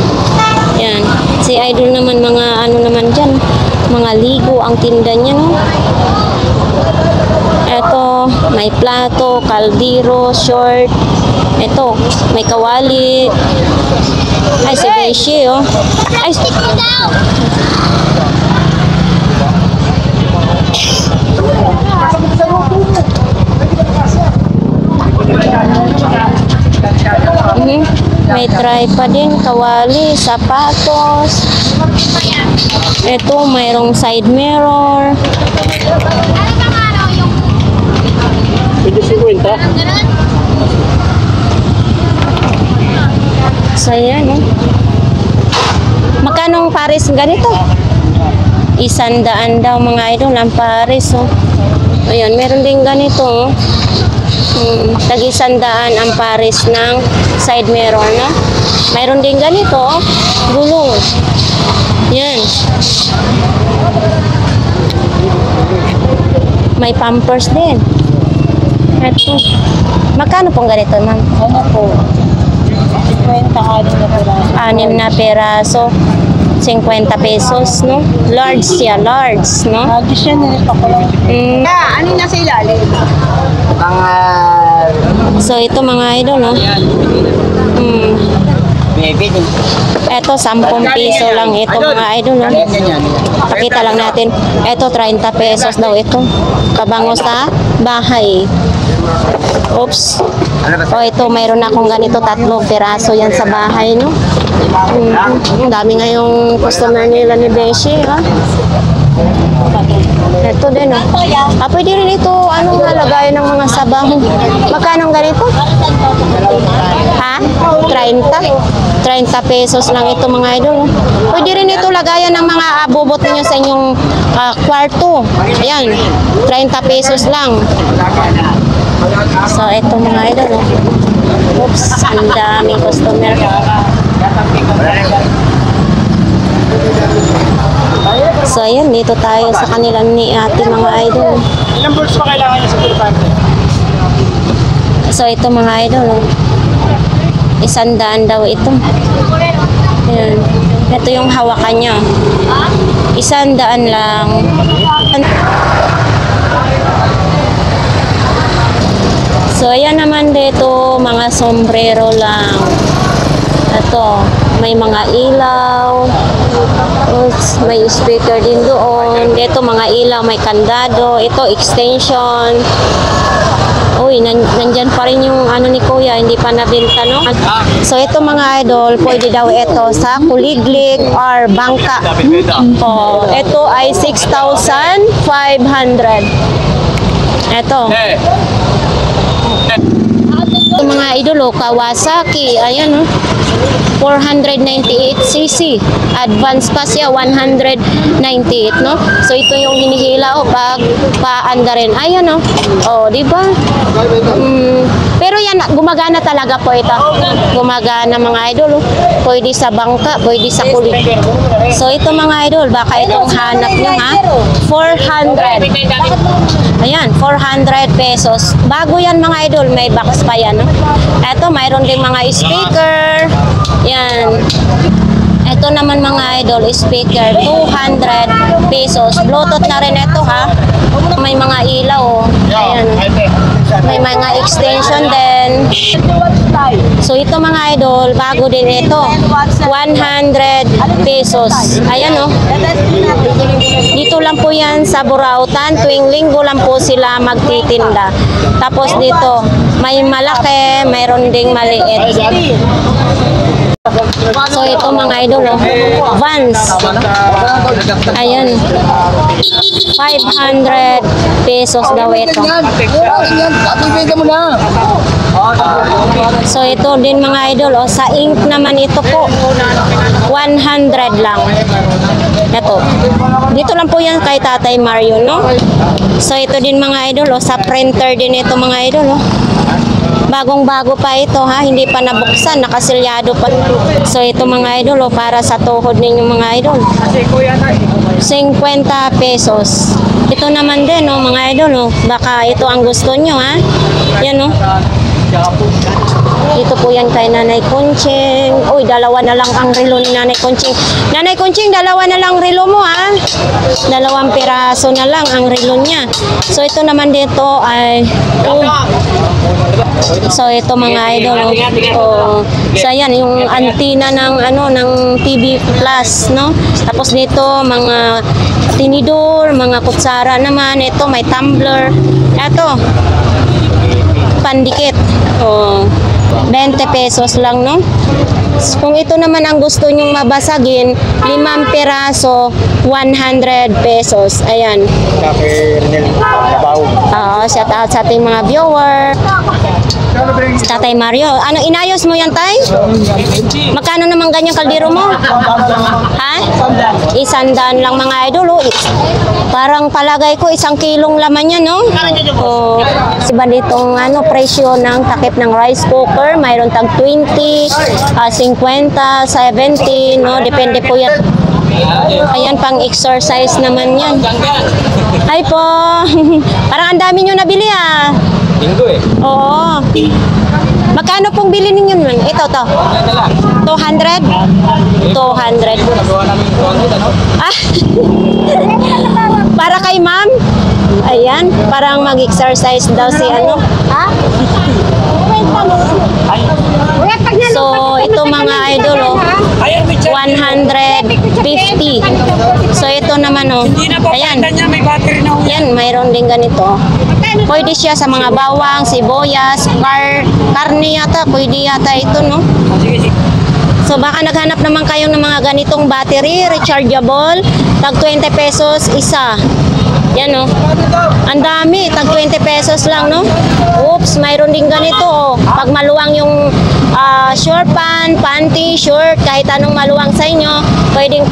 Yan. Si idol naman mga ano naman dyan. Mga ligo ang tinda niya, no? Ito, may plato, kaldero, short. Ito, may kawali. Ay, si Beshi, oh. Ay, stick me down! May tripod din, kawali, sapatos. Ito, mayroong side mirror. So, yan, eh. Magkano ang pares ganito? 100 daw mga idol ang pares, oh. Ayan, meron din ganito, oh. Tag-100 ang pares ng side mirror, no? Mayroon din ganito, oh. Gulong. Yan. May pampers din. Ito. Magkano pong ganito, ma'am? Ano po? 50 6 na peraso. 50 pesos, no? Large siya, large, no? Siya nilito ko lang. Ano na sa ilalim? So, ito mga idol, no? Ito, 10 piso lang ito mga idol, no? Pakita lang natin. Ito, 30 pesos daw ito. Kabango sa bahay. Oops. O, ito, mayroon akong ganito, 3 piraso yan sa bahay, no? Ang dami nga yung customer nila ni Beshi, ha? Ito din, oh. Pwede rin ito, anong nalagay ng mga sabaw? Magkano ganito? Ha? 30 pesos lang ito mga idol. Pwede rin ito lagayan ng mga abubot niyo sa inyong kwarto. Ayan, 30 pesos lang. So, ito mga idol, oh. Oops, ang daming customer. So, ayan, dito tayo sa kanila ni ate mga idol. Ilang birds pa kailangan niya sa pulpante? So, ito mga idol, oh. 100 daw ito. Ayan. Ito yung hawakan niya. 100 lang. So, ayan naman dito, mga sombrero lang. Ito, may mga ilaw. Oops, may speaker din doon. Dito, mga ilaw, may kandado. Ito, extension. Uy, nandyan pa rin yung ano ni Kuya, hindi pa nabenta, no? So, ito mga idol, pwede daw ito sa kuliglig or bangka. Oh, ito ay 6,500. Ito. Ito mga idol, oh, Kawasaki. Ayan, oh. 498cc. Advance pa siya, 198, no? So, ito yung hinihila, oh, pag paanda rin. Ayan, oh. Oh, di ba? Pero yan, gumagana talaga po ito. Gumagana mga idol. Oh. Pwede sa bangka, pwede sa kulit. So ito mga idol, baka itong hanap nyo ha. 400. Ayan, 400 pesos. Bago yan mga idol, may box pa yan. No? Ito, mayroon din mga speaker. Yan. Ito naman mga idol, speaker, 200 pesos. Bluetooth na rin ito ha. May mga ilaw. Oh. Ayan. May mga extension din. So ito mga idol, bago din ito. 100 pesos. Ayan oh. Dito lang po yan sa Burautan. Tuwing linggo lang po sila magtitinda. Tapos dito, may malaki, mayroon ding maliit. So ito mga idol, oh. Vans. Ayan. 500 pesos daw ito. So ito din mga idol, oh. Sa ink naman ito po. 100 lang. Ito. Dito lang po yan kay Tatay Mario, no? So ito din mga idol, oh. Sa printer din ito mga idol, oh. Bagong-bago pa ito ha, hindi pa nabuksan, nakasilyado pa. So ito mga idol, oh, para sa tuhod ninyo mga idol. 50 pesos. Ito naman din, oh, mga idol, oh, baka ito ang gusto nyo ha. Yan oh. Dito po yan kay Nanay Kunching. Uy, dalawa na lang ang relo ni Nanay Kunching. Nanay Kunching, dalawa na lang relo mo ha. 2 piraso na lang ang relo niya. So ito naman dito ay so ito mga idol, oh. So ayan yung antenna ng ano ng TV Plus, no? Tapos dito mga tinidor, mga kutsara naman. Ito may tumbler. Ito pandikit. Oh. 20 pesos lang, no? Kung ito naman ang gusto nyong mabasagin, 5 piraso, 100 pesos. Ayan. Shout out sa ating mga viewer. Tatay Mario. Ano, inayos mo yan, Tay? Magkano naman ganyang kaldero mo? Ha? 100 lang mga idol. Oh. Parang palagay ko 1 kilong laman yan, no? Oh, siba ditong ano, presyo ng takip ng rice cooker. Mayroon tag 20, 50, 70, no? Depende po yan. Ayan, pang exercise naman yan. Ay po. Parang ang dami nyo nabili ah. Linggo eh. Oo. Magkano pong bili ninyo nun? Ito to. 200? 200. Ah. Para kay ma'am? Ayan, parang mag-exercise daw si ano. Ha? So, ito mga idol, oh, 150. So, ito naman, oh. Ayan. Yan, mayroon din ganito. Pwede siya sa mga bawang, sibuyas, karne yata. Pwede yata ito, no? So, baka naghanap naman kayo ng mga ganitong battery, rechargeable. Tag 20 pesos isa. Yan, oh. Ang dami, tag 20 pesos lang, no? Oops, mayroon din ganito, oh. Pag maluwang yung short panty, short, kahit anong maluwang sa inyo, pwede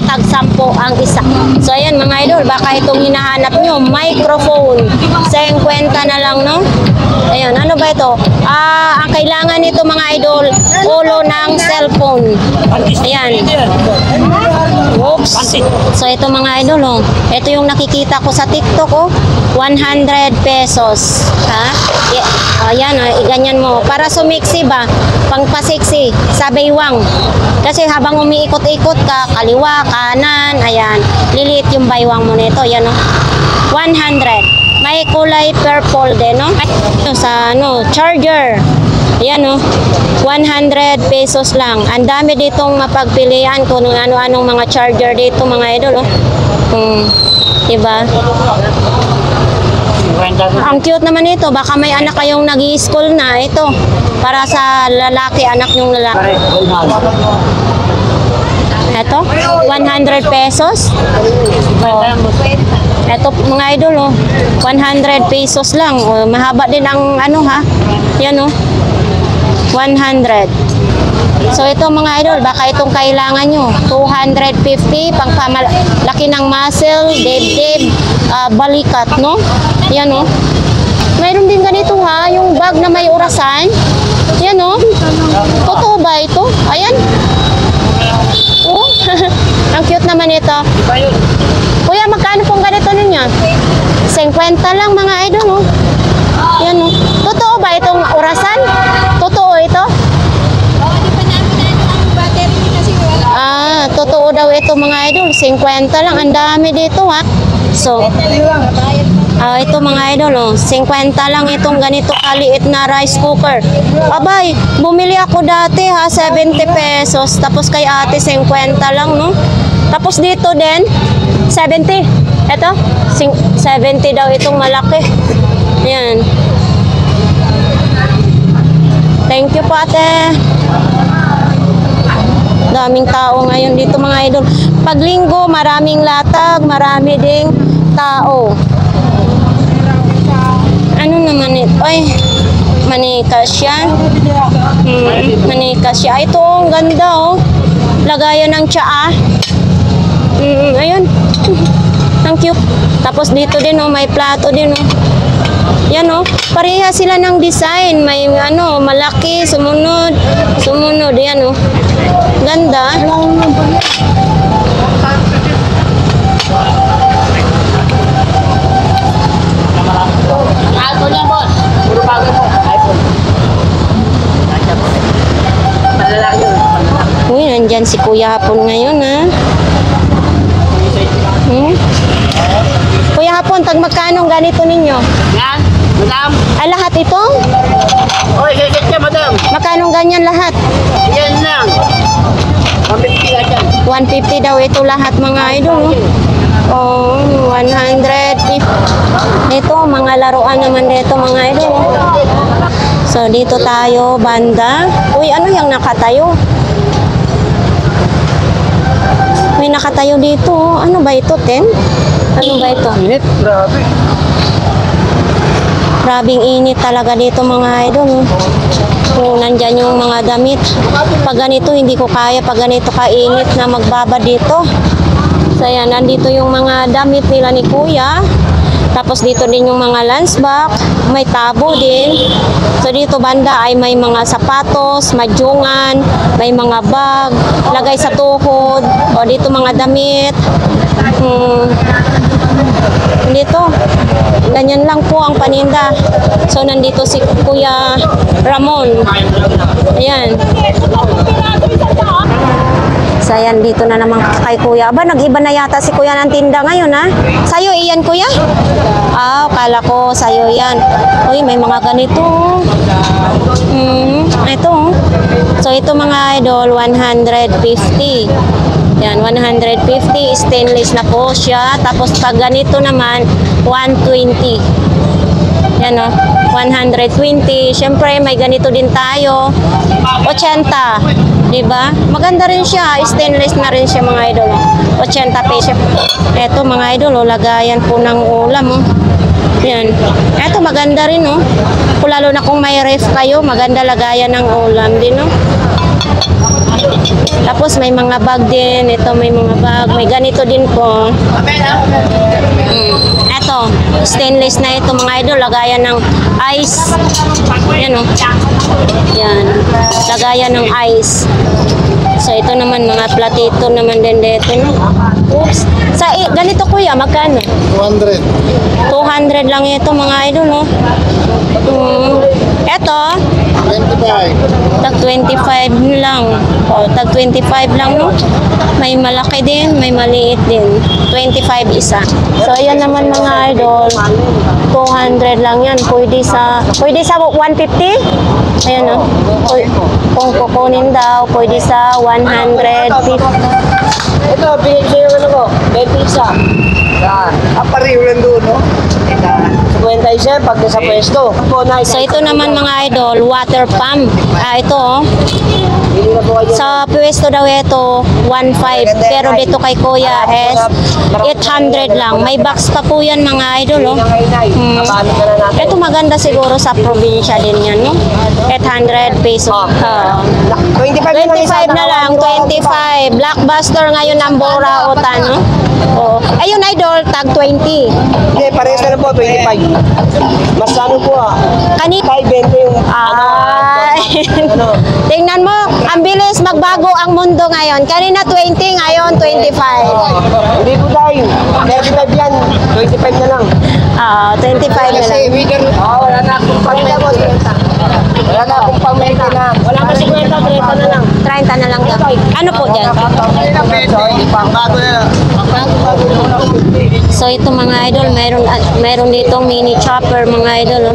tag 10 ang isa. So, ayan mga idol, baka itong hinahanap nyo, microphone, 50 na lang, no? Ayan, ano ba ito? Ang kailangan nito mga idol, ulo ng cellphone. Ayan. Oops. So, ito mga idol, oh. Ito yung nakikita ko sa TikTok, oh. 100 pesos. Ha? Ayan, ganyan mo. Para sumiksi ba? Pangpasiksi sa baywang. Kasi habang umiikot-ikot ka, kaliwa, kanan, ayan. Lilit yung baywang mo nito. Ayan, oh. 100. May kulay purple din, no? Sa ano, charger. Ayan, no? 100 pesos lang. Ang dami ditong mapagpilian kung ano-anong mga charger dito, mga idol, oh. Diba? Ang cute naman ito. Baka may anak kayong nag-i-school na. Ito, para sa lalaki, anak nyong lalaki. Ito, 100 pesos. Oh. Ito mga idol, oh. 100 pesos lang. Oh, mahaba din ang ano ha. Yan, oh. 100. So ito mga idol, baka itong kailangan nyo. 250 pang laki ng muscle, dibdib, balikat, no? Yan, oh. Mayroon din ganito ha, yung bag na may orasan. Yan oh. Totoo ba ito? Ayan. Oh, ang cute naman ito. Kuya, magkano pong ganito ninyo? 50 lang mga idol oh. Yan oh. Totoo ba itong orasan? Totoo ito? Ah, totoo daw ito mga idol. 50 lang. Ang dami dito ha. So, ito mga idol, oh, 50 lang itong ganito kaliit na rice cooker. Abay, bumili ako dati ha, 70 pesos. Tapos kay ate, 50 lang, no? Tapos dito din, 70. Ito, 70 daw itong malaki. Ayan. Thank you po ate. Daming tao ngayon dito mga idol. Pag linggo, maraming latag, marami ding tao. Ano naman ito? Ay, manika siya. Manika siya. Ito, ang ganda oh. Lagayan ng tsaa. Ayun. Ang cute. Tapos dito din oh, may plato din oh. Yan oh, pareha sila ng design. May ano, malaki, sumunod, sumunod. Yan oh. Ganda. iPhone yan, boss. Puro bagay mo. iPhone. Malalaki yun. Uy, nandyan si Kuya Hapon ngayon ha. Kuya Hapon, tag magkano ganito ninyo? Yan, madam. Ay, lahat ito? Oy, sisit ka, madam. Magkano ganyan lahat? Yan lang. 150 lang yan. 150 daw ito lahat mga idol. Oh, 150. Ito, mga laruan naman dito mga idol. So, dito tayo, banda. Uy, ano yung nakatayo? May nakatayo dito. Ano ba ito, Ten? Ano ba ito? Init, grabe. Grabing init talaga dito mga idol. Kung nandyan yung mga damit. Pag ganito, hindi ko kaya. Pag ganito kainit na magbaba dito. So, ayan, nandito yung mga damit nila ni Kuya. Tapos dito din yung mga lunch bag. May tabo din. So, dito banda ay may mga sapatos, madyungan, may mga bag, lagay sa tuhod. O, dito mga damit. Dito, ganyan lang po ang paninda. So, nandito si Kuya Ramon. Ayan. So, ayan, dito na naman kay Kuya. Aba, nag-iba na yata si Kuya ng tinda ngayon, ha? Sa'yo, iyan, Kuya? Ah, kala ko sa'yo yan. Uy, may mga ganito. Ito. So, ito mga idol, 150. Yan, 150. Stainless na po siya. Tapos, pag ganito naman, 120. Yan o, 120. Siyempre, may ganito din tayo. 80. Diba? Maganda rin siya. Stainless na rin siya mga idol. 80 pesos. Ito mga idol, lagayan po ng ulam. Yan. Ito maganda rin. Lalo na kung may ref kayo, maganda lagayan ng ulam din. Tapos may mga bag din. Ito may mga bag. May ganito din po. Ito, stainless na ito mga idol. Lagayan ng ice. Yan o. Yan. Lagayan ng ice. So ito naman mga platito naman din dito. Oops. Sa ganito kuya, magkano? 200. 200 lang ito mga idol. Ito, 25. tag 25 lang. O, tag 25 lang, no? May malaki din, may maliit din. 25 isa. So, ayan naman mga idol. 200 lang yan. Pwede sa 150? Ayan, no? Kung kukunin daw, pwede sa 150. Ito, bigay sa'yo ano ko. 20 isa. Yan. Apariw lang doon, no? 50 pag nasa pwesto. So, ito naman mga idol, water pump. Ito, oh. Hindi na po kayo. Sa pwesto daw ito, 1.5. Pero dito kay Kuya is 800 lang. May box pa po yan mga idol, oh. Paano ka na natin? Ito maganda siguro sa probinsya din yan, no? 800 pesos. 25 25 na lang, 25. Blockbuster ngayon ang Borautan, no? Oo. Ayun, idol, tag 20. Hindi, parehas na lang po, 25. Mas ano po Kani? 5.20 yung Ay. ano. Tingnan mo, ang bilis magbago ang mundo ngayon. Kanina 20, ngayon 25. Hindi po tayo. 35 yan. 25 na lang. 25 na lang. Wala na akong pang-menta. Wala na akong pang-menta na. Wala na 50, 30 na lang. 30 na lang daw. Ano po dyan? Pang-bago na lang. So ito mga idol, mayroon ditong mini chopper mga idol. Oh.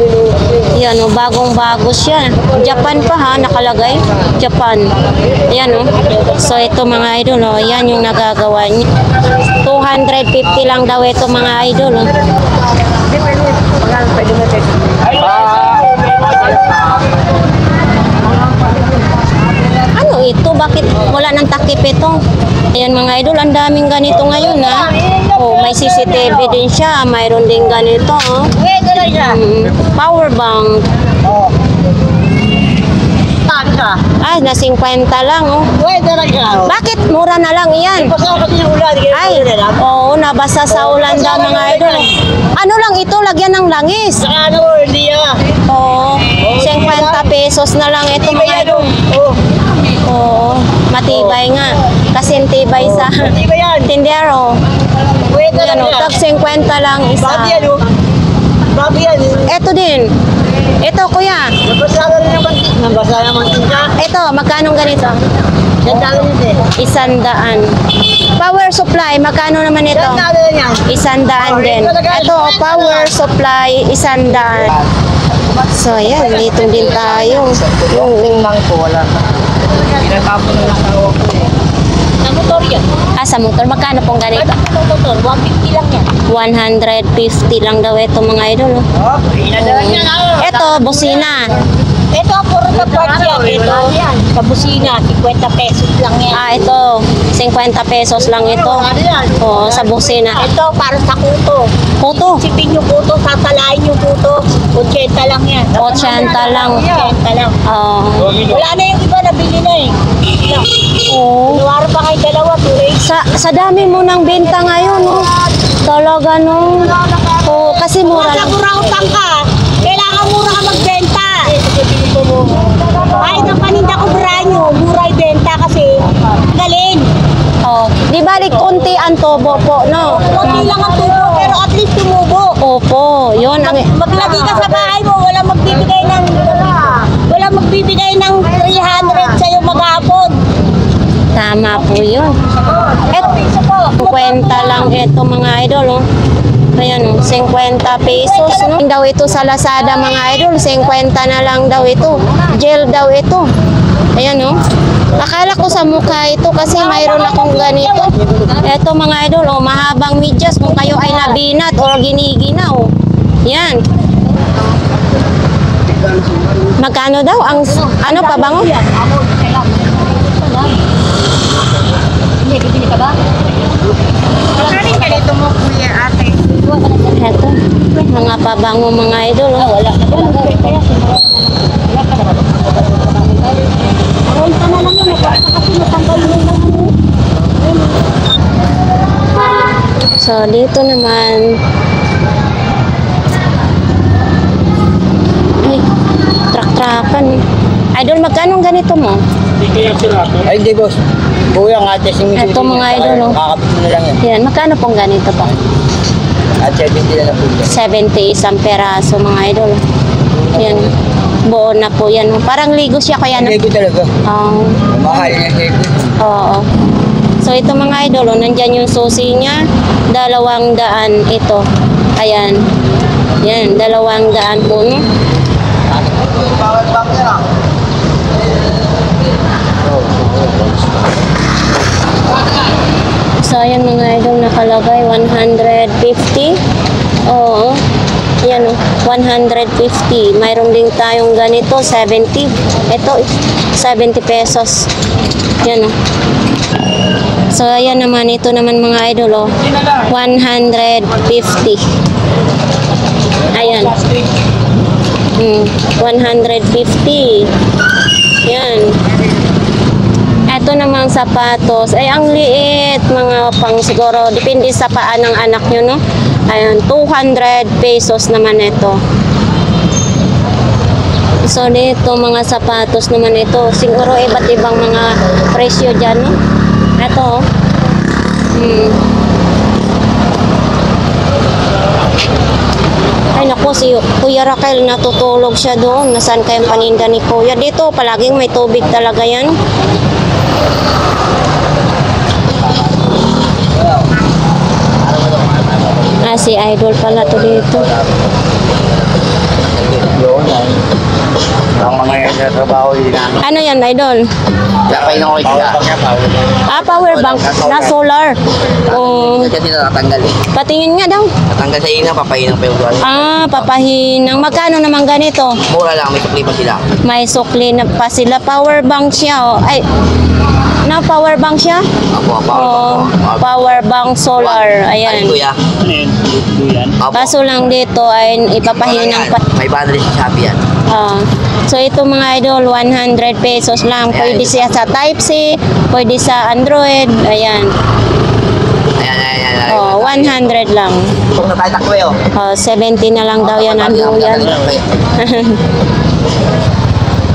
Yan oh, bagong-bago siya. Japan pa ha, nakalagay. Japan. Yan oh. So ito mga idol, oh, yan yung nagagawa niya. 250 lang daw ito mga idol. Oh. Ano ito? Bakit wala nang takip ito? Ayan mga idol, ang daming ganito ngayon ha. Oh, may CCTV din siya. Mayroon din ganito. Oh. Power bank. Ay, na 50 lang oh. Bakit mura na lang iyan? Ay, oo, nabasa sa ulan daw mga idol. Ano lang ito, lagyan ng langis. Oo, 50 pesos na lang ito mga idol. Oo, matibay nga. Kasi tibay sa tindero. Yan o, tag 50 lang isa. Ito din. Ito kuya. Nabasa naman ka. Ito, magkano ganito? 100. Power supply, magkano naman ito? 100 din. Ito, power supply, 100. So, ayan, dito din tayo. Yung lang po, wala. Pinatapon na lang ako. Sa motor yan. Sa motor, magkano pong ganito? Motor, 150 lang yan. 150 lang daw ito mga idol. Oh. Ito, busina. Ito, puro na parts yan. Ito, sa busina, 50 pesos lang yan. Ito, 50 pesos lang ito. Oh, sa busina. Ito, para sa kuto. Kuto. Sipin yung kuto, sasalain yung kuto. 80 lang yan. 80 lang. 80 lang. Wala na yung iba, nabili na eh. Oh. Inuwaro pa kayo dalawa, tuloy. Sa dami mo ng benta ngayon, oh. Talaga no. Oh, kasi mura Sa lang. burautan ka, kailangan mura ka magbenta. Kahit ang paninda ko branyo, mura ibenta kasi galin. Oh, di balik konti ang tobo po, no? Kunti lang ang tubo, pero at least tumubo. Opo, yun ang Maglagi ka sa bahay mo, walang magbibigay ng 300 sa'yo maghapon. tama po yun. Kwenta lang ito mga idol, oh. Ayan, oh, 50 pesos, no? Daw ito sa Lazada mga idol, 50 na lang daw ito. Gel daw ito. Ayan, oh. Akala ko sa mukha ito kasi mayroon akong ganito. Ito mga idol, oh, mahabang medyas kung kayo ay nabinat or giniginaw. Yan. Magkano daw ang ano pabango? Bibili ka ba? Kaling ganito mo, kuya, ate. Ito, mga pabango mga idol. Oh. Wala ka na. Renta na lang yun. Kasi natanggal mo lang. So, dito naman. Ay, trak-trakan. Idol, magkano ganito mo? Ay, hindi boss. Kuya nga, testing Ito mga idol, oh. Kakapit mo na lang yan. Yan, magkano pong ganito po? At 70 na lang po yan. 70 isang peraso mga idol. Yan. Buo na po yan. Parang ligo siya kaya na. Lego talaga. Mahal yung Lego. Oo. So ito mga idol, oh, nandyan yung susi niya. 200 ito. Ayan. Yan, 200 po. No? Bawal back na lang. So ayan mga idol, nakalagay 150. Oo. Yan o, 150. Mayroon din tayong ganito, 70. Ito, 70 pesos. Yan o. So ayan naman, ito naman mga idol o, 150. Ayan. 150. Yan. Ito namang sapatos, ay ang liit, mga pang siguro, depende sa paa ng anak nyo, no? Ayan, 200 pesos naman ito. So, dito, mga sapatos naman ito. Siguro, iba't ibang mga presyo dyan, no? Ito, Ay, naku, si Kuya Raquel, natutulog siya doon. Nasaan kayong paninda ni Kuya? Dito, palaging may tubig talaga yan. Ah, si Idol pala to dito. Ang mga yan sa trabaho yun na. Ano yan, Idol? Lapay na ko sila. Ah, power bank na solar. Oh, Kasi natatanggal eh. patingin nga daw. Natanggal sa ina, papahinang pa yung buwan. Ah, papahinang. Magkano naman ganito? Mura lang, may sukli pa sila. May sukli na pa sila. Power bank siya. Oh. Ay, na power bank siya? Ako, Oh, power bank solar. Ay, Ayan. kuya. Ano yun? Duyan? Opo. Kaso lang dito ay ipapahinang pa. May battery sa Shopee yan. Ah. So ito mga idol, 100 pesos lang. Pwede siya sa Type-C, pwede sa Android. Ayan. Ayan. Oh, 100 lang. Kung na tayo takbo eh, oh. Oh, 70 na lang daw yan ang duyan.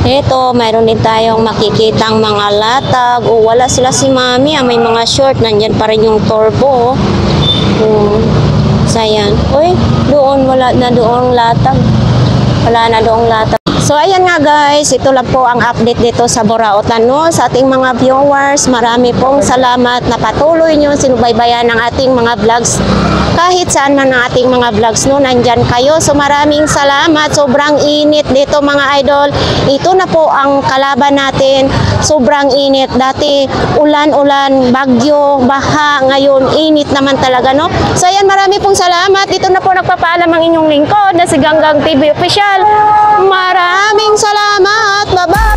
Ito, mayroon din tayong makikitang mga latag. O, wala sila si Mami. May mga short. Nandyan pa rin yung turbo. Sayan. Uy, doon. Wala na doong latag. Wala na doong latag. So, ayan nga guys. Ito lang po ang update dito sa Burautan, no? Sa ating mga viewers, marami pong salamat na patuloy nyo sinubaybayan ng ating mga vlogs. Kahit saan man ang ating mga vlogs, no? Nandyan kayo. So, maraming salamat. Sobrang init dito mga idol. Ito na po ang kalaban natin. Sobrang init. Dati, ulan-ulan, bagyo, baha. Ngayon, init naman talaga, no? So, ayan, marami pong salamat. Dito na po nagpapaalam ang inyong lingkod na si Ganggang TV Official. Maraming salamat. Bye-bye!